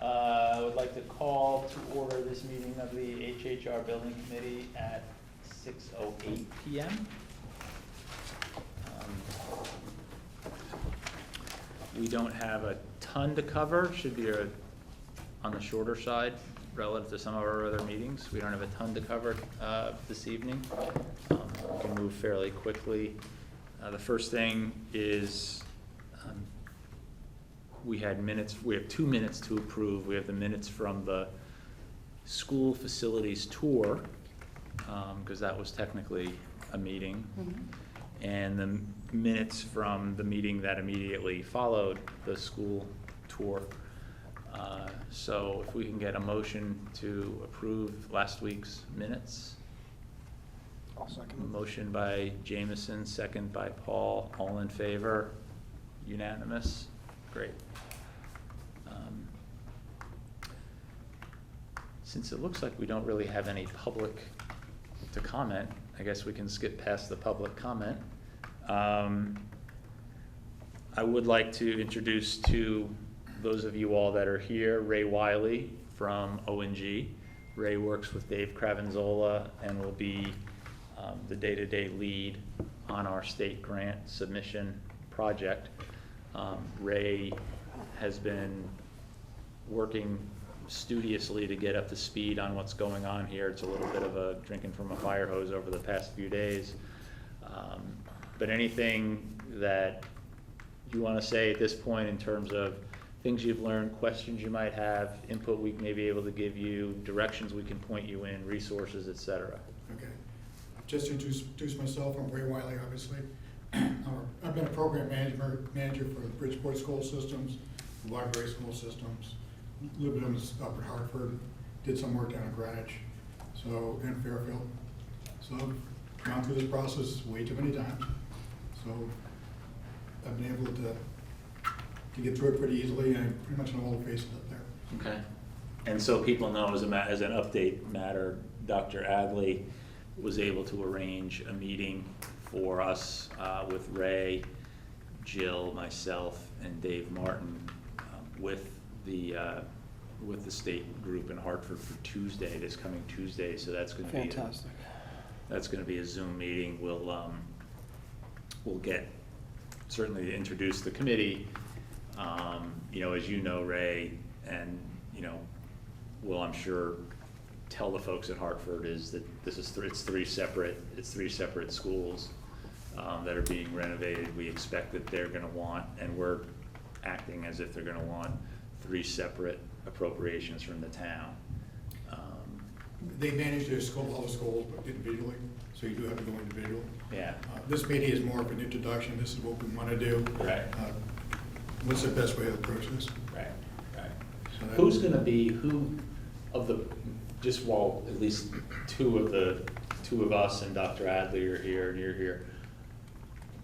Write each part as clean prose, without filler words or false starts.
I would like to call to order this meeting of the HHR Building Committee at 6:08 PM. We don't have a ton to cover, should be on the shorter side relative to some of our other meetings. We don't have a ton to cover this evening. We can move fairly quickly. The first thing is we have 2 minutes to approve. We have the minutes from the school facilities tour, because that was technically a meeting. Mm-hmm. And the minutes from the meeting that immediately followed the school tour. So if we can get a motion to approve last week's minutes. I'll second. Motion by Jameson, second by Paul. All in favor? Unanimous? Great. Since it looks like we don't really have any public to comment, I guess we can skip past the public comment. I would like to introduce to those of you all that are here, Ray Wiley from ONG. Ray works with Dave Cravenzola and will be the day-to-day lead on our state grant submission project. Ray has been working studiously to get up to speed on what's going on here. It's a little bit of a drinking from a fire hose over the past few days. But anything that you want to say at this point in terms of things you've learned, questions you might have, input we may be able to give you, directions we can point you in, resources, etc. Okay. Just to introduce myself, I'm Ray Wiley, obviously. I've been a program manager for the Bridgeport school systems, the library school systems, lived up in Hartford, did some work down in Greenwich, and Fairfield. So I've gone through this process way too many times. So I've been able to get through it pretty easily, and I pretty much know all the faces up there. Okay. And so people know as an update matter, Dr. Adley was able to arrange a meeting for us with Ray, Jill, myself, and Dave Martin with the state group in Hartford for Tuesday, this coming Tuesday. So that's going to be fantastic. That's going to be a Zoom meeting. We'll get certainly introduce the committee. As you know, Ray, and will I'm sure tell the folks at Hartford is that this is it's three separate schools that are being renovated. We expect that they're going to want, and we're acting as if they're going to want, 3 separate appropriations from the town. They manage their school, all the schools, but individually, so you do have to go individual. Yeah. This meeting is more of an introduction. This is what we want to do. Right. What's the best way to approach this? Right. So Who's going to be just while at least two of us and Dr. Adley are here and you're here,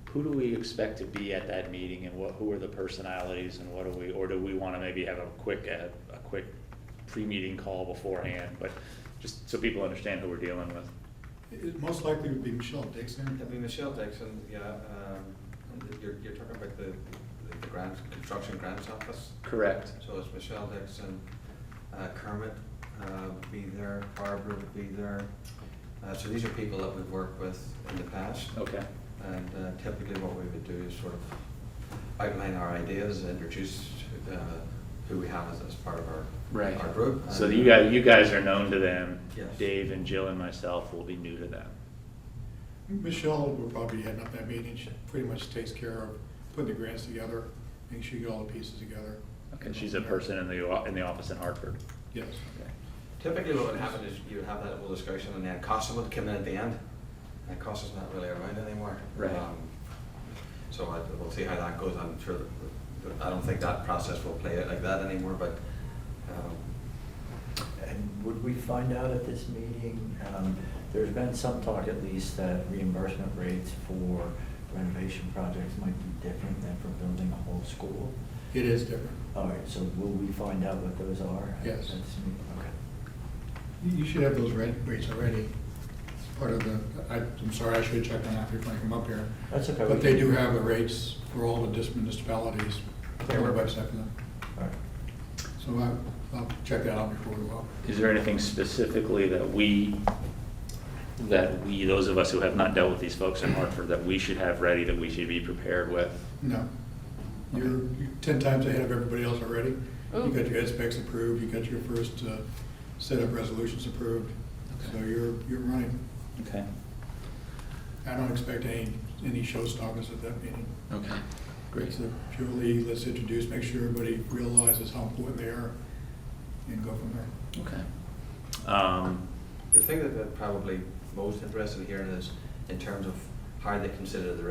who do we expect to be at that meeting, and who are the personalities, and or do we want to maybe have a quick pre-meeting call beforehand, but just so people understand who we're dealing with? It most likely would be Michelle Dixon. It'll be Michelle Dixon, yeah. You're talking about the construction grants office? Correct. So it's Michelle Dixon, Kermit would be there, Barbara would be there. So these are people that we've worked with in the past. Okay. And typically what we would do is sort of outline our ideas, introduce who we have as part of our group. So you guys are known to them. Yes. Dave and Jill and myself will be new to them. Michelle will probably head up that meeting. She pretty much takes care of putting the grants together, making sure you get all the pieces together. Okay. She's a person in the office in Hartford. Yes. Okay. Typically what would happen is you would have that whole discussion, and then Costa would come in at the end. And Costa's not really around anymore. Right. So we'll see how that goes. I'm sure I don't think that process will play out like that anymore, but And would we find out at this meeting, there's been some talk at least that reimbursement rates for renovation projects might be different than for building a whole school? It is different. All right, so will we find out what those are? Yes. At this meeting? Okay. You should have those rates already. It's part of I'm sorry, I should have checked on that before I come up here. That's okay. But they do have the rates for all the municipalities. Okay. On their website for them. All right. So I'll check that out before we go. Is there anything specifically that we, those of us who have not dealt with these folks in Hartford, that we should have ready, that we should be prepared with? No. You're 10 times ahead of everybody else already. You Ooh. got your ed specs approved, you got your first set of resolutions approved. So you're running. Okay, I don't expect any showstoppers at that meeting. okay, great. It's a purely, let's introduce, make sure everybody realizes how important they are and go from there. Okay. The thing that they're probably most interested in hearing is in terms of how they consider the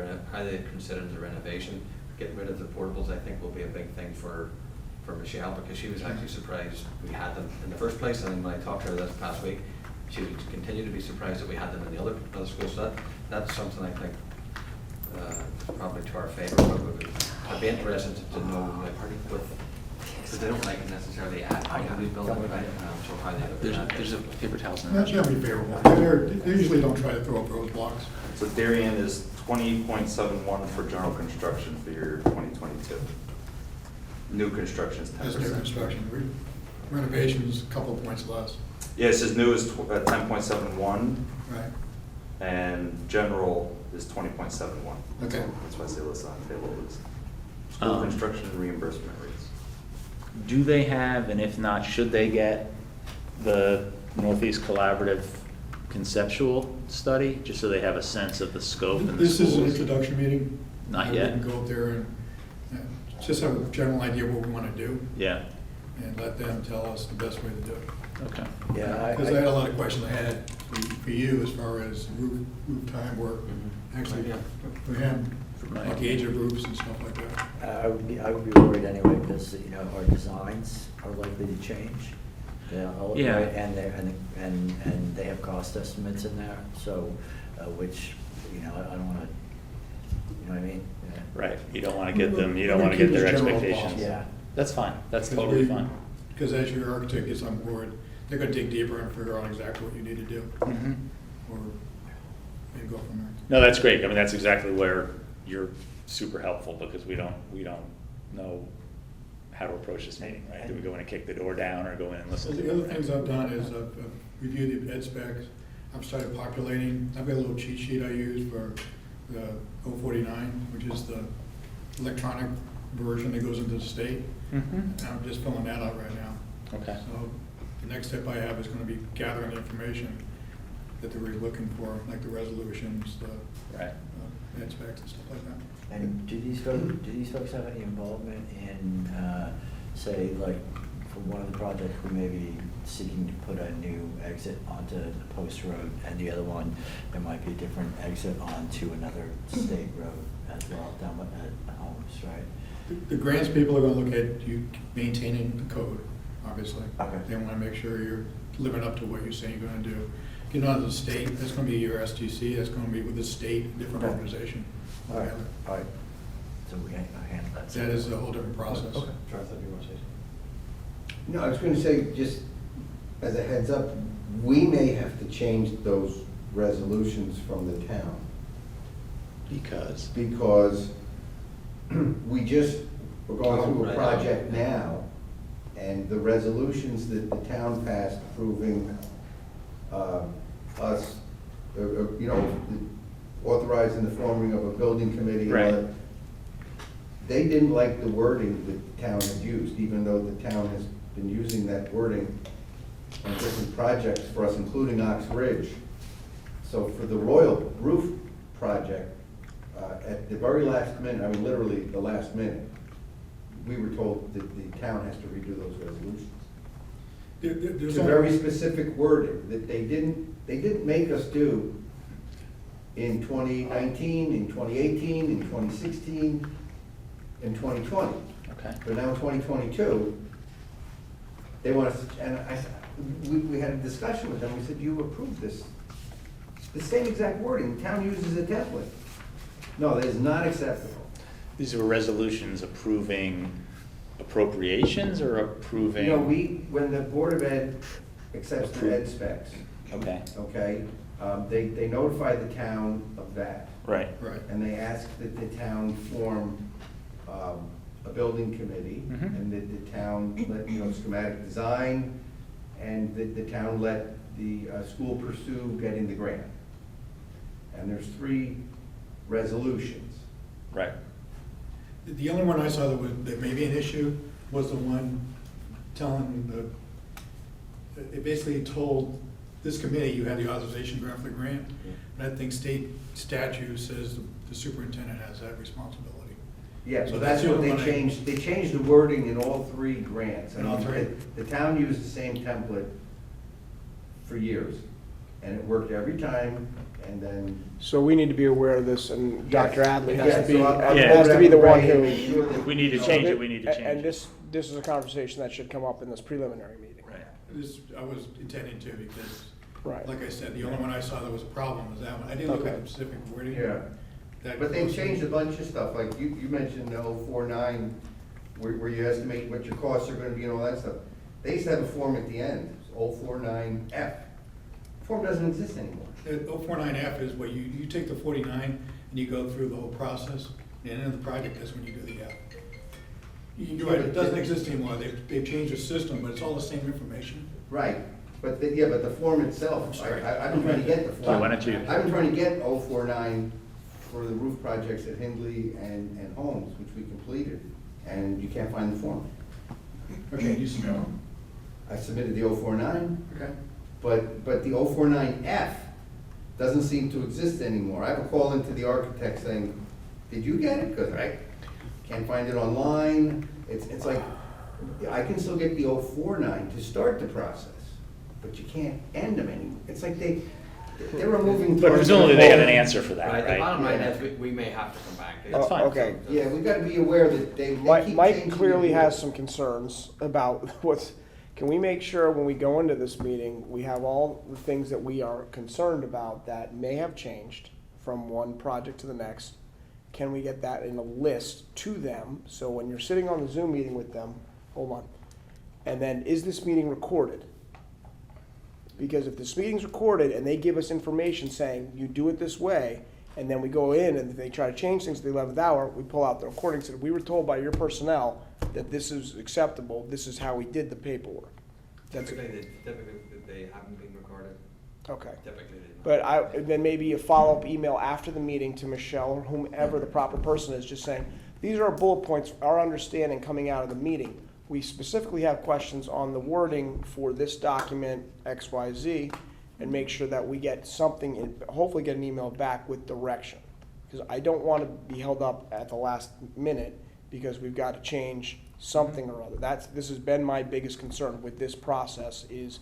renovation. Getting rid of the portables, I think, will be a big thing for Michelle, because she was actually surprised we had them in the first place, and then when I talked to her this past week, she would continue to be surprised that we had them in the other schools. So that's something I think probably to our favour. I'd be interested to know, like, because they don't like it necessarily at these buildings, right? So how they look at There's a that. paper towels in there. That's gonna be favorable. They usually don't try to throw up roadblocks. So Darien is 20.71 for general construction for your 2022. New construction is 10%. That's new construction. Renovations, a couple of points less. Yeah, it says new is 10.71 Right. and general is 20.71. Okay. That's why I say listed on the table is school Um, construction reimbursement rates. Do they have, and if not, should they get the Northeast Collaborative conceptual study, just so they have a sense of the scope and the This is an schools? introduction meeting. Not yet. We can go up there and just have a general idea of what we want to do Yeah, and let them tell us the best way to do it. okay. Yeah, Because I had a lot of questions I had for you as far as roof time work, actually, Yeah. for him, For my- like age of roofs and stuff like that. I would be worried anyway, because, you know, our designs are likely to change. Yeah. And they have cost estimates in there, so, which, you know, I don't wanna, you know what I mean? Yeah. Right, you don't wanna get them, you We're don't gonna wanna get keep their this general expectations. policy. Yeah. That's fine, that's Because totally we- fine. Because as your architect gets on board, they're gonna dig deeper and figure out exactly what you need to do, Mhm. or, and go from there. No, that's great, I mean, that's exactly where you're super helpful, because we don't know how to approach this meeting, right? Do we go in and kick the door down, or go in and So listen to the it? other things I've done is I've reviewed the ed specs, I've started populating, I've got a little cheat sheet I use for the 049, which is the electronic version that goes into the state. Mhm. And I'm just filling that out right now. Okay, So the next step I have is gonna be gathering the information that they were looking for, like the resolutions, the right. ed specs and stuff like that. And do these folks have any involvement in, say, like, for one of the projects, we may be seeking to put a new exit onto the post road, and the other one, there might be a different exit onto another state road as well, down at Holmes, right? The grants people are gonna look at you maintaining the code, obviously. Okay. They wanna make sure you're living up to what you say you're gonna do. Getting on to the state, that's gonna be your STC, that's gonna be with the state, a different Okay. organization. All right, all right. So we handle that. That is a whole different process. Okay. Charles, if you want to say something. No, I was gonna say, just as a heads up, we may have to change those resolutions from the town, Because, because we're going through a Right. project now, and the resolutions that the town passed approving, us, you know, authorizing the forming of a building committee. and all Right. that, they didn't like the wording that the town had used, even though the town has been using that wording on different projects for us, including Ox Ridge. So for the Royal Roof project, at the very last minute, I mean, literally the last minute, we were told that the town has to redo those resolutions. There's It's a only- very specific wording that they didn't make us do in 2019, in 2018, in 2016, in 2020. okay, But now in 2022, they want us, and we had a discussion with them, we said, you approved this. The same exact wording, the town uses a template. No, that is not acceptable. these were resolutions approving appropriations or approving? You know, when the Board of Ed accepts the ed specs, Okay, okay, they notify the town of that. right, Right. And they ask that the town form a building committee, Mhm. and that the town let, schematic design, and that the town let the school pursue getting the grant. And there's 3 resolutions. Right. The only one I saw that may be an issue was the one telling it basically told this committee you had the authorization draft the grant. And I think state statute says the superintendent has that responsibility. Yeah, So so that's that's the what only they one changed. They changed the wording in all 3 grants. In all 3? The town used the same template for years, and it worked every time, and then. So we need to be aware of this, and Dr. Yes. Adley Yeah, has to be, so I'll has to be the one Ray and make who. sure that- If we need to change it, we need to change And it. this is a conversation that should come up in this preliminary meeting. Right. I was intending to because, Right. like I said, the only one I saw that was a problem was that one. I didn't look at Okay. the specific wording. Yeah. That But they've close. changed a bunch of stuff, like you mentioned the 049, where you estimate what your costs are gonna be and all that stuff. They used to have a form at the end, 049F. Form doesn't exist anymore. The 049F is what you take the 49 and you go through the whole process. The end of the project, that's when you do the F. You're right, it doesn't exist anymore. They've changed the system, but it's all the same information. Right, but the form itself, I'm sorry. I've been trying to get the form. So why don't you- I've been trying to get 049 for the roof projects at Hindley and Holmes, which we completed, and you can't find the form. Okay, you submit them. I submitted the 049, Okay. but the 049F doesn't seem to exist anymore. I have a call into the architect saying, did you get it? Because I can't find it online. It's like, I can still get the 049 to start the process, but you can't end them anymore. It's like they're removing. But presumably they got an answer for that, Right, the bottom line right? is we may have to come back. to That's it. fine. Okay. Yeah, we gotta be aware that they keep Mike changing clearly the has rules. some concerns about can we make sure when we go into this meeting, we have all the things that we are concerned about that may have changed from one project to the next? Can we get that in a list to them, so when you're sitting on the Zoom meeting with them, hold on, and then is this meeting recorded? Because if this meeting's recorded and they give us information saying, you do it this way, and then we go in and they try to change things at the 11th hour, we pull out the recording, said, we were told by your personnel that this is acceptable, this is how we did the paperwork. That's Typically, they haven't been recorded. okay. Typically, they. But then maybe a follow-up email after the meeting to Michelle or whomever the proper person is, just saying, these are our bullet points, our understanding coming out of the meeting. We specifically have questions on the wording for this document, X, Y, Z, and make sure that we get something, hopefully get an email back with direction. Because I don't want to be held up at the last minute because we've got to change something or other. This has been my biggest concern with this process is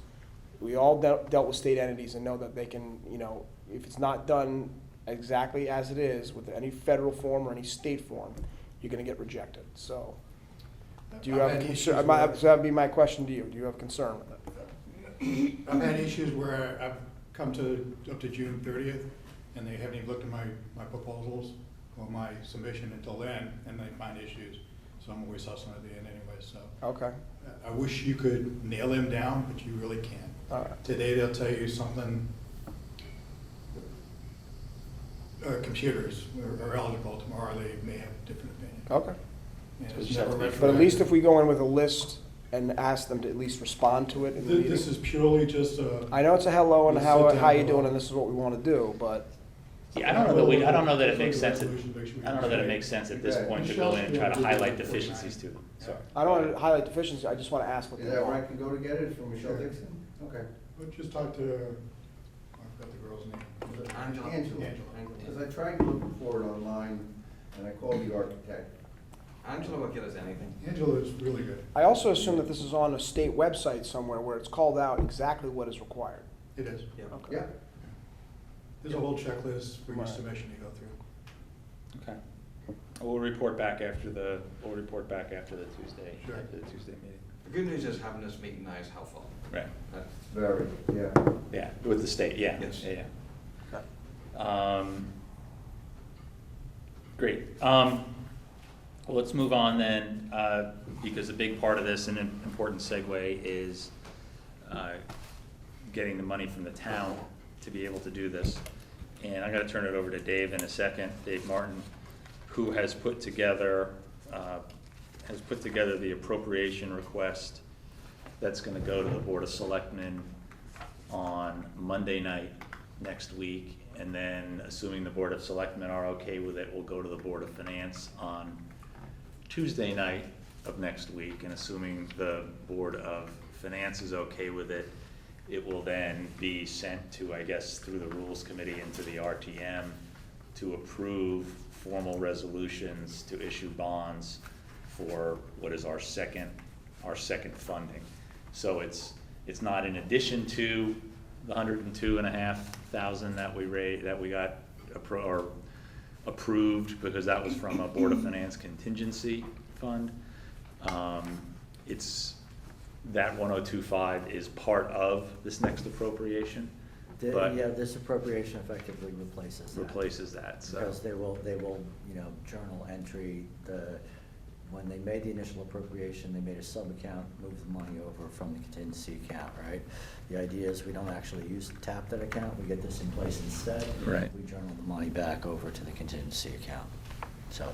we all dealt with state entities and know that they can, if it's not done exactly as it is with any federal form or any state form, you're going to get rejected. So do you have a concern? So that would be my question to you. Do you have concern with it? I've had issues where I've come up to June 30th, and they haven't even looked at my proposals or my submission until then, and they find issues. So I'm always hustling at the end anyway, so. Okay. I wish you could nail them down, but you really can't. All right. Today they'll tell you something, computers are eligible, tomorrow they may have a different opinion. Okay. And So it's just have never to be- retroactive. But at least if we go in with a list and ask them to at least respond to it in the This meeting. is purely just a. I know it's a hello and We'll how sit down you and doing we'll- and this is what we want to do, but Yeah, I don't know that it makes sense, Resolution, make sure we I don't know that it can- makes sense at this Okay. point to go in and try to highlight deficiencies to them, so. I don't want to highlight deficiencies, I just want to ask what Is they that where I want. can go to get it, from Michelle Dixon? Okay. But just talk to, I forgot the girl's name. Angela. Angela. Angela. Because I tried looking for it online, and I called the architect. Angela will get us anything. Angela is really good. I also assume that this is on a state website somewhere where it's called out exactly what is required. It is. Yeah. Okay. Yeah, There's a whole checklist for your Right. submission to go through. Okay. We'll report back after the Tuesday, Sure. after the Tuesday meeting. The good news is having this meeting now is helpful. Right, That's- very, yeah. yeah, with the state, yeah, Yes. yeah, Okay. yeah. Great. Well, let's move on then, because a big part of this and an important segue is getting the money from the town to be able to do this. And I'm gonna turn it over to Dave in a second, Dave Martin, who has put together has put together the appropriation request that's gonna go to the Board of Selectmen on Monday night next week. And then, assuming the Board of Selectmen are okay with it, we'll go to the Board of Finance on Tuesday night of next week. And assuming the Board of Finance is okay with it, it will then be sent to, I guess, through the Rules Committee and to the RTM to approve formal resolutions to issue bonds for what is our second funding. So it's not in addition to the $102,500 that we got approved, because that was from a Board of Finance contingency fund. It's, that 102.5 is part of this next appropriation, but Yeah, this appropriation effectively replaces that. replaces that, so. Because they will, journal entry, when they made the initial appropriation, they made a sub-account, moved the money over from the contingency account, right? The idea is we don't actually tap that account, we get this in place instead. Right. We journal the money back over to the contingency account. So,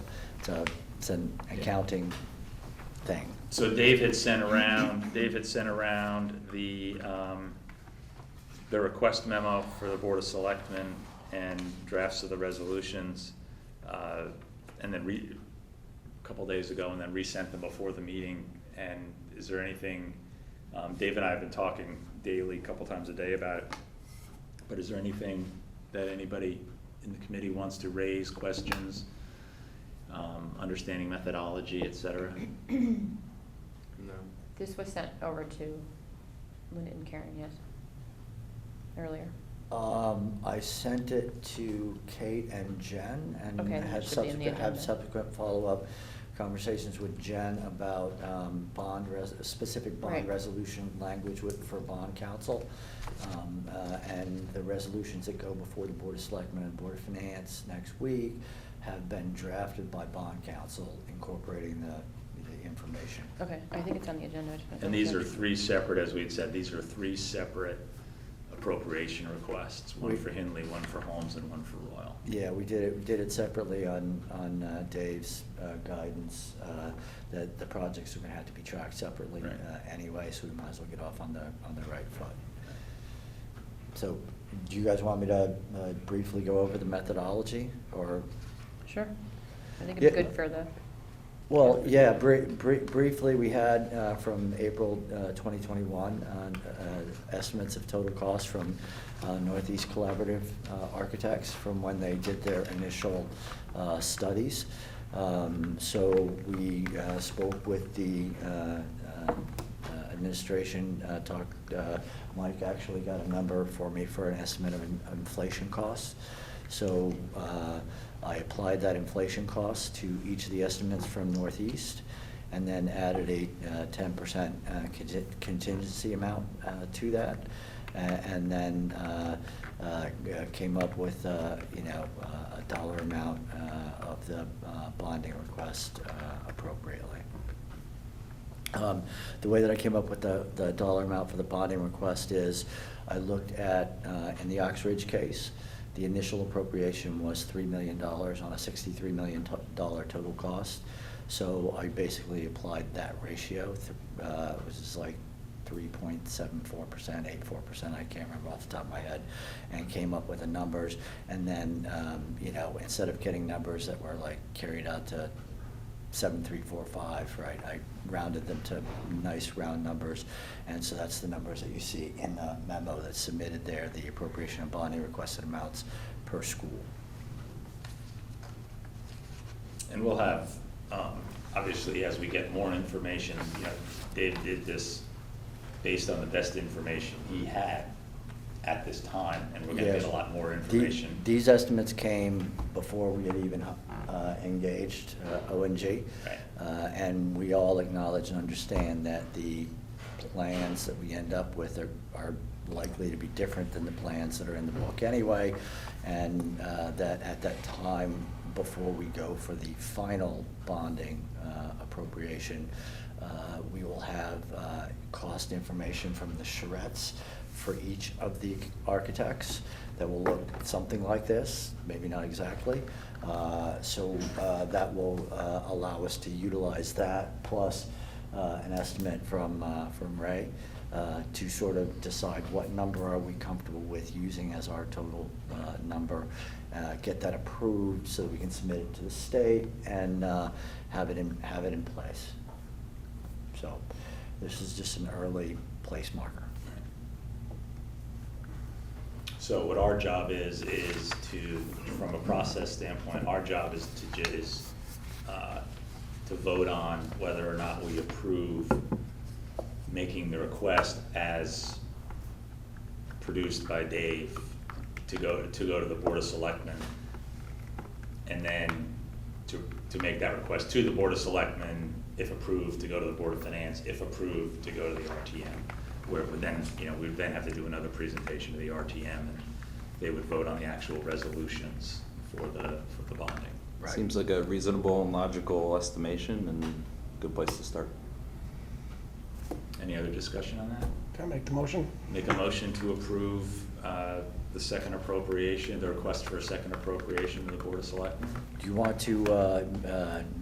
it's an accounting thing. So Dave had sent around the request memo for the Board of Selectmen and drafts of the resolutions, and then a couple days ago, and then resent them before the meeting. And is there anything, Dave and I have been talking daily, a couple times a day about it, but is there anything that anybody in the committee wants to raise, questions, understanding methodology, et cetera? No. This was sent over to Linda and Karen, yes, earlier. I sent it to Kate and Jen, and Okay, then had it should be in the agenda. subsequent follow-up conversations with Jen about specific bond Right. resolution language for bond counsel. And the resolutions that go before the Board of Selectmen and Board of Finance next week have been drafted by bond counsel, incorporating the information. Okay, I think it's on the agenda. I just wanna And these double are check. three separate, as we had said, these are three separate appropriation requests, one for Hindley, one for Holmes, and one for Royal. Yeah, we did it separately on Dave's guidance, that the projects are gonna have to be tracked separately Right. anyway, so we might as well get off on the right foot. So, do you guys want me to briefly go over the methodology, or? Sure, I think it'd be Yeah. good for the. Well, yeah, briefly, we had from April 2021, estimates of total cost from Northeast Collaborative Architects from when they did their initial studies. So we spoke with the administration, Mike actually got a number for me for an estimate of inflation costs. So I applied that inflation cost to each of the estimates from Northeast, and then added a 10% contingency amount to that, and then came up with a dollar amount of the bonding request appropriately. The way that I came up with the dollar amount for the bonding request is I looked at, in the Oxridge case, the initial appropriation was $3 million on a $63 million total cost. So I basically applied that ratio, which is like 3.74%, 84%, I can't remember off the top of my head, and came up with the numbers. And then, instead of getting numbers that were like carried out to 7,345, right, I rounded them to nice round numbers. And so that's the numbers that you see in the memo that's submitted there, the appropriation and bonding requested amounts per school. And we'll have, obviously, as we get more information, Dave did this based on the best information he had at this time, and we're gonna get a lot more information. These estimates came before we had even engaged ONG. Right. And we all acknowledge and understand that the plans that we end up with are likely to be different than the plans that are in the book anyway, and that at that time, before we go for the final bonding appropriation, we will have cost information from the charrettes for each of the architects that will look something like this, maybe not exactly, So that will allow us to utilize that, plus an estimate from Ray to sort of decide what number are we comfortable with using as our total number, get that approved so that we can submit it to the state and have it in place. So this is just an early place marker. So what our job is to, from a process standpoint, our job is to vote on whether or not we approve making the request as produced by Dave to go to the Board of Selectmen, and then to make that request to the Board of Selectmen, if approved, to go to the Board of Finance, if approved, to go to the RTM, where it would then, we would then have to do another presentation to the RTM, and they would vote on the actual resolutions for the bonding. Right. Seems like a reasonable and logical estimation and good place to start. Any other discussion on that? Can I make the motion? Make a motion to approve the second appropriation, the request for a second appropriation to the Board of Selectmen. Do you want to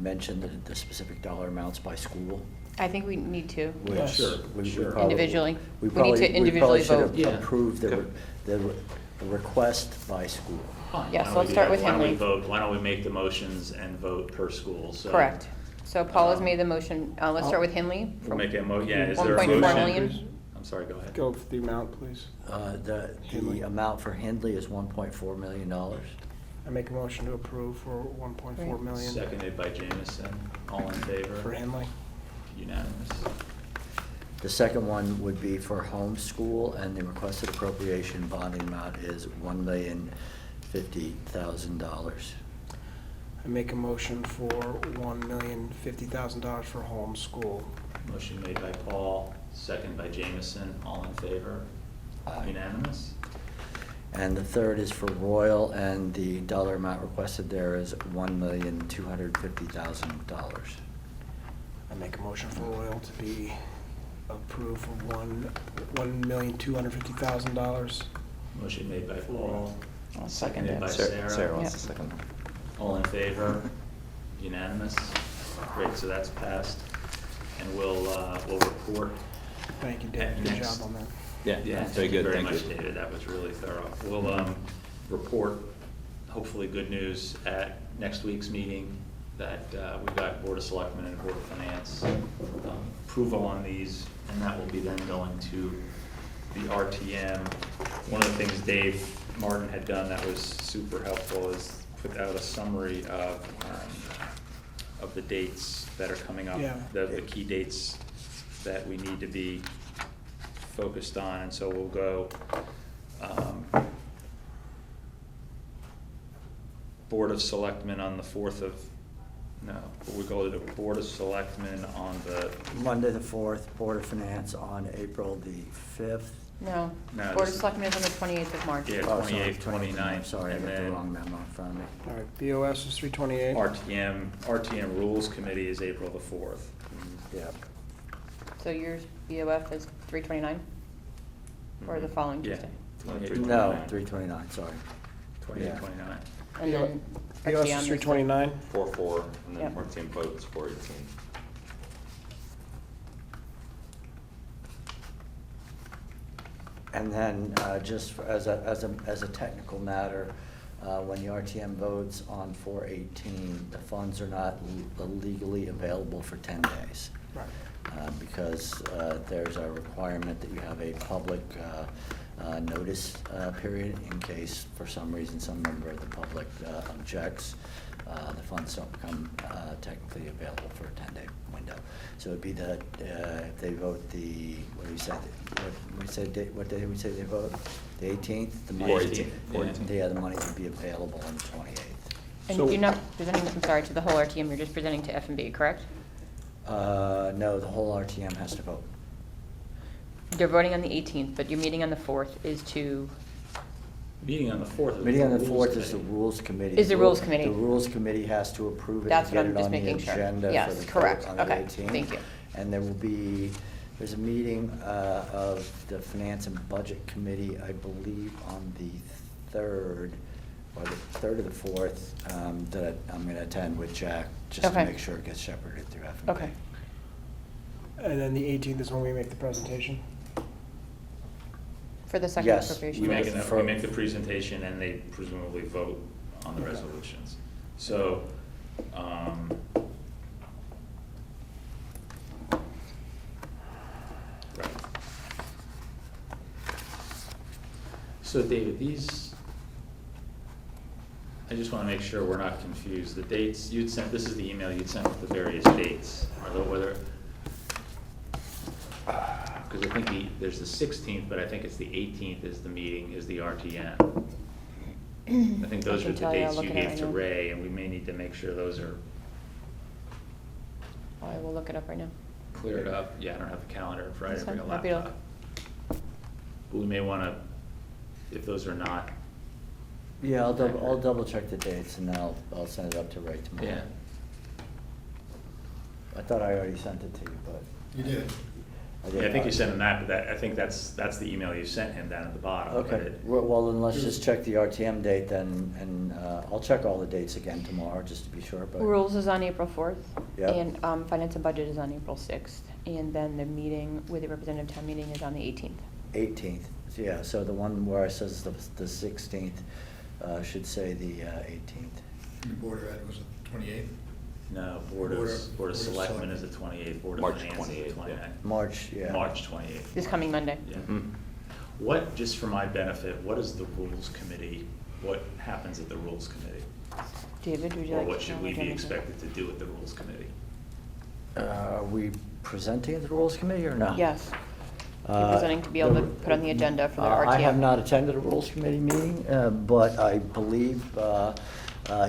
mention the specific dollar amounts by school? I think we need to. Yes. Sure, sure. Individually. We We need to individually vote. should have approved Yeah. the request by school. Fine. Yes, Why don't let's we do start that? with Henley. Why don't we make the motions and vote per school? So, Correct. So Paul has made the motion. Let's start with Henley. We'll make a is there a 1.4 motion? million. I'm sorry, go ahead. Go for the amount, please. The Henley. amount for Hindley is $1.4 million. I make a motion to approve for 1.4 Right. million Seconded by Jamison. All in favor? for Henley. Unanimous. The second one would be for homeschool, and the requested appropriation bonding amount is $1,050,000. I make a motion for $1,050,000 for homeschool. Motion made by Paul, seconded by Jamison. All in favor? Aye. Unanimous. And the third is for Royal, and the dollar amount requested there is $1,250,000. I make a motion for Royal to be approved for $1,250,000. Motion made by Paul, I'll second seconded it. by Sarah Sarah. wants Yep. the second. All in favor? Unanimous. Great, so that's passed. And we'll report. Thank you, Dave. Good Next. job on that. Yeah, Yeah, very good, Very thank much, you. David, that was really thorough. We'll report, hopefully good news at next week's meeting, that we've got Board of Selectmen and Board of Finance approval on these, and that will be then going to the RTM. One of the things Dave Martin had done that was super helpful is put out a summary of the dates that are coming up. Yeah. The key dates that we need to be focused on, and so we'll go Board of Selectmen on the 4th of, we go to the Board of Selectmen on the, Monday the 4th, Board of Finance on April the 5th. No. No, Board this of Selectmen is on the 28th of March. Yeah. Oh, sorry, 28th, 29th. 29th, Sorry, I and got the then- wrong memo in front of me. All right, BOS is 328. RTM Rules Committee is April the 4th. Yeah. So yours, BOF, is 329? Or the following Yeah. Tuesday? 28, No, 29. 329, sorry. 28, Yeah. 29. And then BOS RTM is is 329. 4-4, and then Yep. RTM votes 418. And then, just as a technical matter, when the RTM votes on 418, the funds are not legally available for 10 days. Right. Because there's a requirement that you have a public notice period in case, for some reason, some member of the public objects. The funds don't become technically available for a 10-day window. So it'd be that if they vote what day did we say they vote? The 18th? The money- 18th, yeah. Yeah, the money would be available on the 28th. And So- you're not presenting, I'm sorry, to the whole RTM, you're just presenting to F&B, correct? No, the whole RTM has to vote. They're voting on the 18th, but your meeting on the 4th is to, Meeting on the 4th. is Meeting on the Rules 4th is the Committee. Rules Committee. Is the Rules Committee. The Rules Committee has to approve it That's and what get I'm it just on the making sure. agenda Yes, for the vote correct. on the Okay, 18th. thank you. And there's a meeting of the Finance and Budget Committee, I believe, on the 3rd, or the 3rd or the 4th, that I'm gonna attend with Jack, just to Okay. make sure it gets shepherded through FMP. Okay. And then the 18th is when we make the presentation? For the second Yes, appropriation. We Yes. make the presentation and they presumably vote on the resolutions. So, right. So David, I just wanna make sure we're not confused. The dates, you'd sent, this is the email you'd sent with the various dates, whether, because I think there's the 16th, but I think it's the 18th is the meeting, is the RTM. I think those I are can the tell you, I'll dates you look at it gave right to now. Ray, and we may need to make sure those are I will look it up right now. cleared up. Yeah, I don't have a calendar in front, I That's didn't bring a fine. Happy to laptop. But we may wanna, if those are not, Yeah, I'll double check the dates and then I'll send it up to Ray tomorrow. yeah. I thought I already sent it to you, but You did. I did Yeah, I think you not. sent him that, but I think that's the email you sent him down at the bottom. but Okay, it- well, then let's just check the RTM date then, and I'll check all the dates again tomorrow, just to be sure, but. Rules is on April 4th. Yep. And finance and budget is on April 6th. And then the meeting with the representative town meeting is on the 18th. 18th, yeah, so the one where it says the 16th should say the 18th. The Board of Ed was the 28th. No, Board of Board of Selectmen Selectmen. is the 28th, Board of March Finance is the 28th, 29th. yeah. March, yeah. March 28th. This coming Monday. Yeah. Mhm. What, just for my benefit, what is the Rules Committee, what happens at the Rules Committee? David, would you Or like to? what should know we be anything? expected to do at the Rules Committee? Are we presenting at the Rules Committee or no? Yes. You're presenting to be able to put on the agenda for the RTM. I have not attended a Rules Committee meeting, but I believe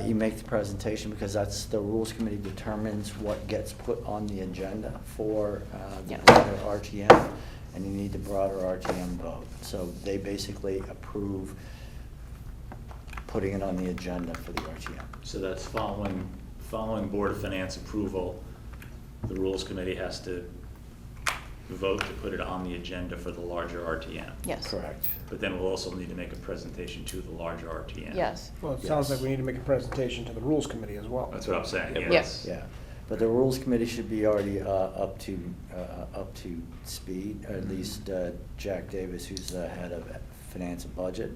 you make the presentation because that's, the Rules Committee determines what gets put on the agenda for the Yes. broader RTM, and you need the broader RTM vote. So they basically approve putting it on the agenda for the RTM. So that's following Board of Finance approval, the Rules Committee has to vote to put it on the agenda for the larger RTM. Yes. Correct. But then we'll also need to make a presentation to the larger RTM. Yes. Well, it sounds like Yes. we need to make a presentation to the Rules Committee as well. That's what I'm saying, Yeah. yes. Yeah, but the Rules Committee should be already up to speed, or at least Jack Davis, who's the head of Finance and Budget,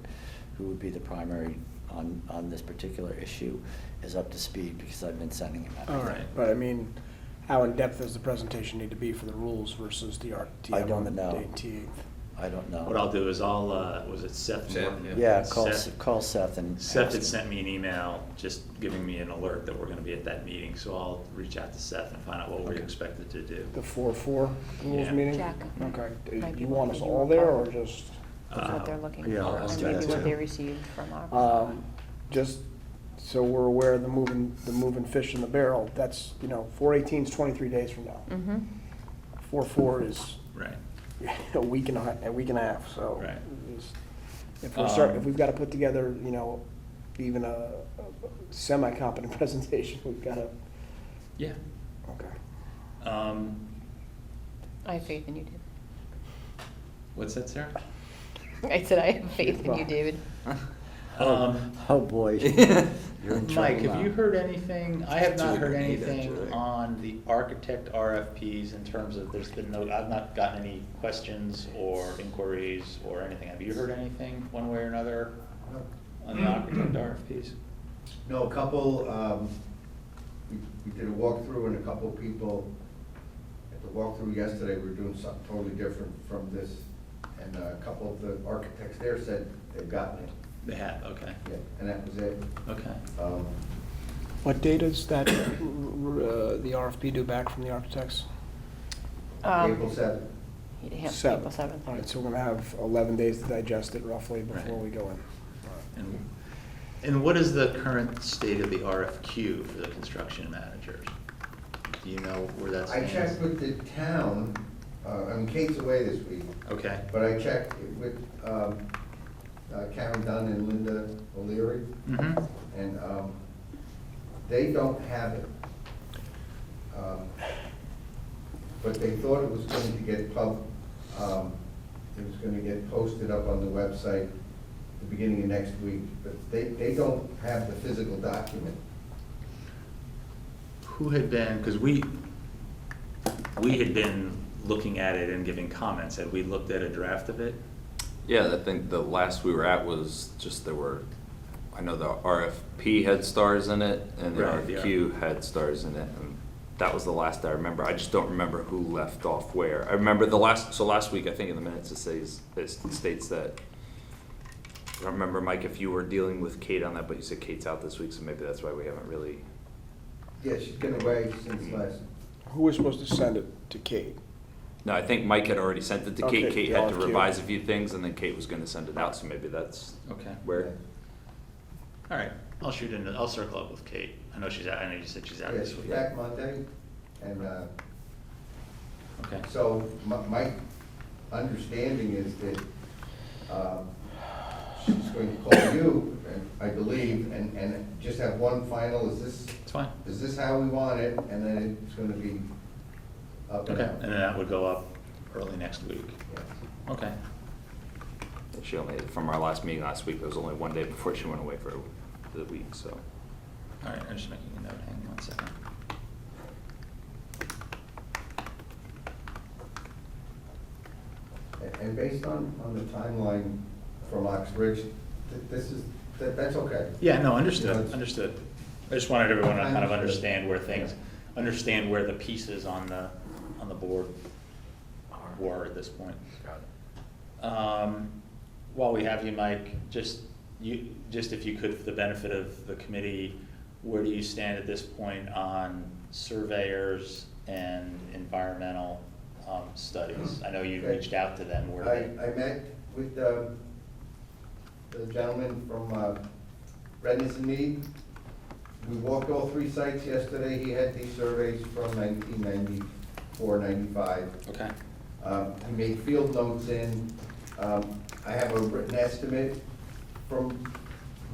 who would be the primary on this particular issue, is up to speed because I've been sending him All everything. right, but I mean, how in-depth does the presentation need to be for the rules versus the RTM on the don't know. 18th? I don't know. What I'll do is was it Seth Seth, Morton? Yeah, Seth- call Seth and. Seth ask had him. sent me an email just giving me an alert that we're gonna be at that meeting, so I'll reach out to Seth and find out what we're Okay. expected to do. The 4-4 Rules Yeah. meeting? Jack. Okay, do Might be you want one us that you all will there, cover. or just? That's what they're looking for. Yeah, I'll And do maybe that what too. they received from our. Just so we're aware of the moving fish in the barrel, that's, 4/18 is 23 days from now. Mm-hmm. 4/4 is Right. a week and a half, so. Right. it's- If we've got to put together, even a semi-competent presentation, we've got to, Yeah. okay. I have faith in you, David. What's that, Sarah? I said I have faith in you, David. Oh, boy. You're in trouble Mike, have you now. heard anything? I have not Julie, heard we need that, anything Julie. on the architect RFPs in terms of, there's been no, I've not gotten any questions or inquiries or anything. Have you heard anything, one way or another, on the architect RFPs? No, a couple, we did a walkthrough and a couple people, at the walkthrough yesterday, we were doing something totally different from this. And a couple of the architects there said they've gotten it, They have, okay, yeah, and that was it. okay. What date is that, the RFP due back from the architects? April 7th. Yeah, Seven. April 7th. All right, so we're gonna have 11 days to digest it roughly before Right. we go in. And what is the current state of the RFQ for the construction managers? Do you know where that's? I checked with the town, Kate's away this week, Okay, but I checked with Karen Dunn and Linda O'Leary, mm-hmm, and they don't have it. But they thought it was going to get it was going to get posted up on the website the beginning of next week, but they don't have the physical document. Who had been, because we had been looking at it and giving comments. Had we looked at a draft of it? Yeah, I think the last we were at was just I know the RFP had stars in it and the Right, the RFQ had stars in it. And that was the last I remember. I just don't remember who left off where. I remember last week, I think in the minutes it states that, I don't remember, Mike, if you were dealing with Kate on that, but you said Kate's out this week, so maybe that's why we haven't really. Yeah, she's been away since last. Who was supposed to send it to Kate? No, I think Mike had already sent it to Kate. Okay, Kate the had to RFQ. revise a few things and then Kate was gonna send it out, so maybe that's Okay. where. All right, I'll circle up with Kate. I know she's out, I know you said she's out Yeah, this she's week. back Monday, and, Okay. so my understanding is that, she's going to call you, and I believe, and just have one final, It's fine. is this how we want it? And then it's gonna be up and Okay, out. and then that would go up early next week. Yeah. Okay. She only, from our last meeting last week, there was only one day before she went away for the week, so. All right, I'm just making a note. Hang on one second. And based on the timeline from Oxbridge, that's okay. Yeah, no, You know, understood, it's- understood. I just wanted everyone to kind of Understood. understand where things, understand where the pieces on the board were at this point. While we have you, Mike, just if you could, for the benefit of the committee, where do you stand at this point on surveyors and environmental studies? I know you Okay. reached out to them, where I met with the gentleman from Redness and Mead. We walked all 3 sites yesterday. He had these surveys from 1994, 95. Okay, He made field notes in. I have a written estimate from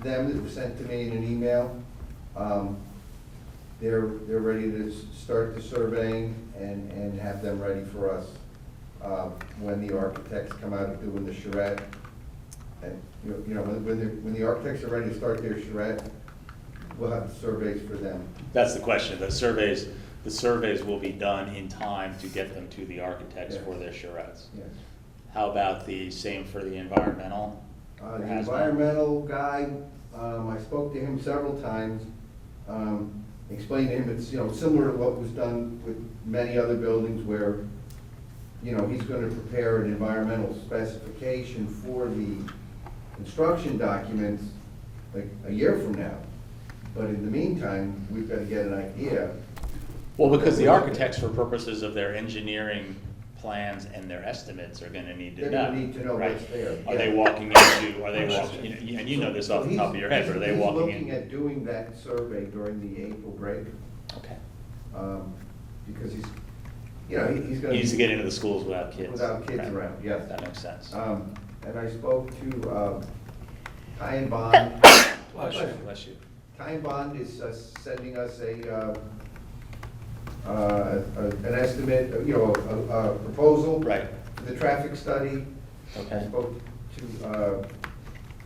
them that was sent to me in an email. They're ready to start the surveying and have them ready for us when the architects come out of doing the charrette. And, you know, when the architects are ready to start their charrette, we'll have the surveys for them. that's the question. The surveys will be done in time to get them to the architects Yes. for their charrettes. Yes. How about the same for the environmental? The Has been? environmental guy, I spoke to him several times, explained to him it's, similar to what was done with many other buildings where, he's gonna prepare an environmental specification for the construction documents like a year from now. But in the meantime, we've gotta get an idea. Well, because the architects, for purposes of their engineering plans and their estimates, are gonna need to know. They're gonna need to know right? what's there. Are they Yeah. walking into, and you know this off the So top of your head, but are they walking He's looking in? at doing that survey during the April break, Okay. because he's gonna. He needs to get into the schools without kids. Without kids Right. around, yes. That makes sense. And I spoke to Ty and Bond. Bless you, bless you. Ty and Bond is sending us an estimate, a proposal. Right. For the traffic study. I Okay. spoke to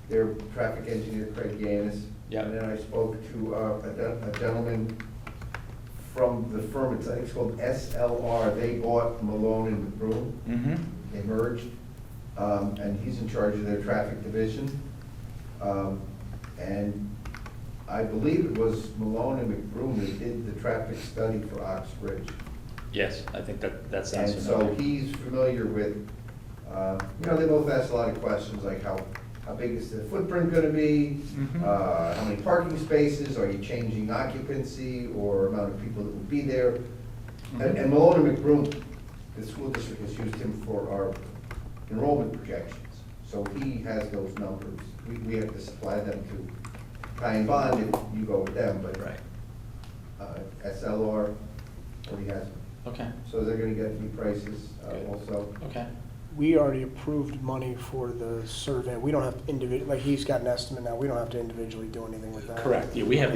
their traffic engineer, Craig Yanis. Yep. And then I spoke to a gentleman from the firm, I think it's called SLR. They bought Malone and McBroom. Mm-hmm. They merged, and he's in charge of their traffic division. And I believe it was Malone and McBroom that did the traffic study for Oxbridge. Yes, I think that sounds And so familiar. he's familiar with, they both asked a lot of questions, like how big is the footprint gonna be? Mhm. How many parking spaces? Are you changing occupancy or amount of people that will be there? And Malone and McBroom, the school district has used him for our enrollment projections. So he has those numbers. We have to supply them to Ty and Bond if you go with them, but Right. SLR already has them. Okay, So they're gonna get new prices Good. also. okay. We already approved money for the survey. We don't have he's got an estimate now. We don't have to individually do anything with that. Correct, yeah, we have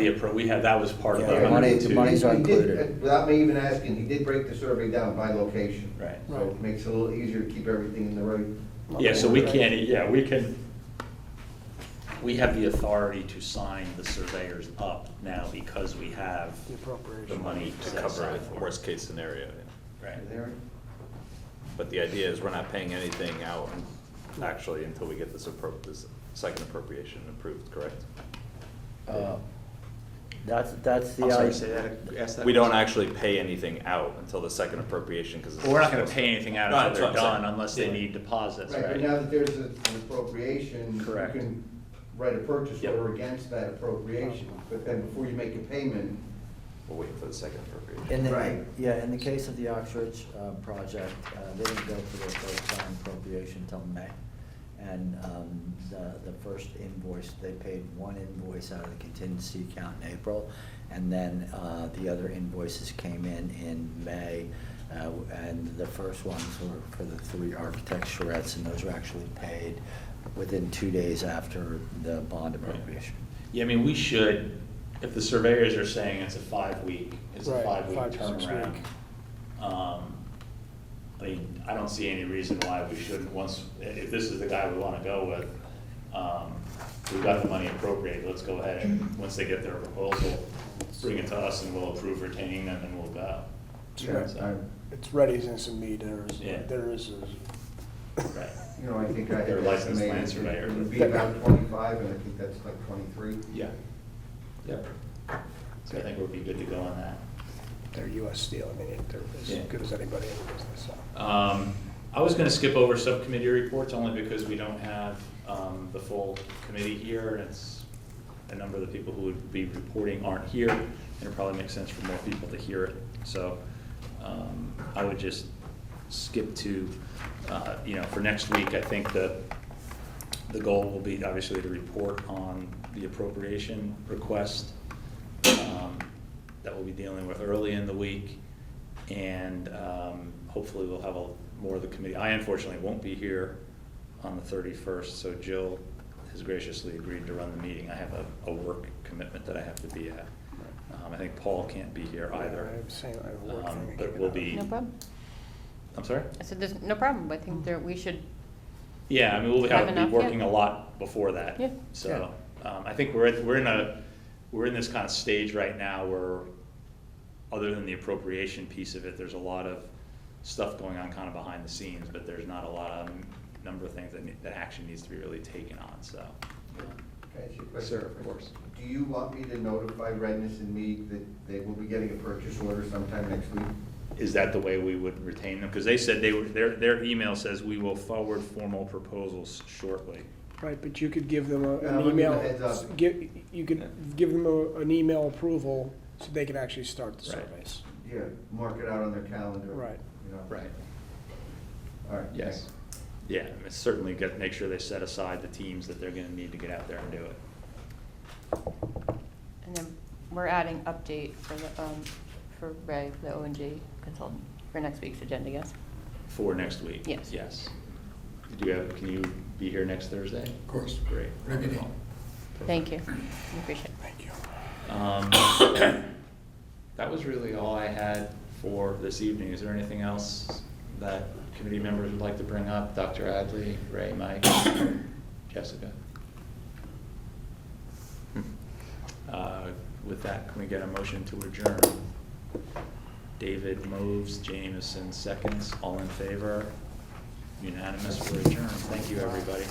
that was part of Yeah, the. the money- the 102. money's He did, included. without me even asking, he did break the survey down by location. Right. So it makes it a little easier to keep everything in the right. Yeah, so we can, we have the authority to sign the surveyors up now because we have The appropriation. the money To set cover aside it, for it. worst case scenario, yeah. Right. There, But the idea is we're not paying anything out actually until we get this second appropriation approved, correct? That's the. I'm sorry, idea. say that, ask that. We don't question. actually pay anything out until the second appropriation, because. Well, we're not gonna pay anything out No, until that's they're what I'm saying. done unless they Yeah. need deposits, right, but right? now that there's an appropriation, you Correct. can write a purchase Yep. order against that appropriation, but then before you make a payment, We're waiting for the second appropriation. In the, Right. yeah, in the case of the Oxbridge project, they didn't go for their first time appropriation until May. And the first invoice, they paid one invoice out of the contingency account in April, and then the other invoices came in May. And the first ones were for the 3 architect charrettes, and those were actually paid within 2 days after the bond appropriation. Yeah, I mean, we should, if the surveyors are saying it's a 5-week, it's a Right, 5-week 5 to 6 turnaround. week. I mean, I don't see any reason why we shouldn't, if this is the guy we wanna go with, we've got the money appropriated, let's go ahead and, once they get their proposal, bring it to us and we'll approve retaining them and we'll go. Yeah, So, It's readiness and me, Yeah. there is, right. you know, I think I had They're licensed land estimated surveyor. it would be about 25, and I think that's like 23. Yeah. Yep. So I think we'll be good to go on that. they're US Steel, I mean, they're Yeah. as good as anybody in the business, so. I was gonna skip over subcommittee reports only because we don't have, the full committee here, and it's, a number of the people who would be reporting aren't here, and it probably makes sense for more people to hear it. So, I would just skip to, for next week, I think the goal will be obviously to report on the appropriation request, that we'll be dealing with early in the week, and hopefully we'll have more of the committee. I unfortunately won't be here on the 31st, so Jill has graciously agreed to run the meeting. I have a work commitment that I have to be at. I think Paul can't be here either. I have a work thing But kicking we'll off. be. No problem. I'm sorry? I said, there's no problem. I think we should, Yeah, I mean, we'll Have be enough, working yeah. a lot before that. Yeah. So, I think we're in this kind of stage right now where, other than the appropriation piece of it, there's a lot of stuff going on kind of behind the scenes, but there's not a lot of, number of things that action needs to be really taken on, so. Can I ask you a question? Sir, of course. Do you want me to notify Redness and Mead that they will be getting a purchase order sometime next week? Is that the way we would retain them? Because they said their email says we will forward formal proposals shortly. Right, but you could give them Yeah, an I'll give them email, a heads up. you could give them an email approval so they can actually start the Right. surveys. Yeah, mark it out on their calendar. Right. You know. Right. All right. Yes. thanks. Yeah, I mean, certainly make sure they set aside the teams that they're gonna need to get out there and do it. and then we're adding update for Ray, the O&G consultant, for next week's agenda, yes? For next week? Yes. Yes. Can you be here next Thursday? Of course. Great. Whatever you need. Thank you. We appreciate it. Thank you. That was really all I had for this evening. Is there anything else that committee members would like to bring up? Dr. Adley, Ray, Mike, Jessica? With that, can we get a motion to adjourn? David moves, Jameson seconds, all in favor? Unanimous for adjourn. Thank you, everybody.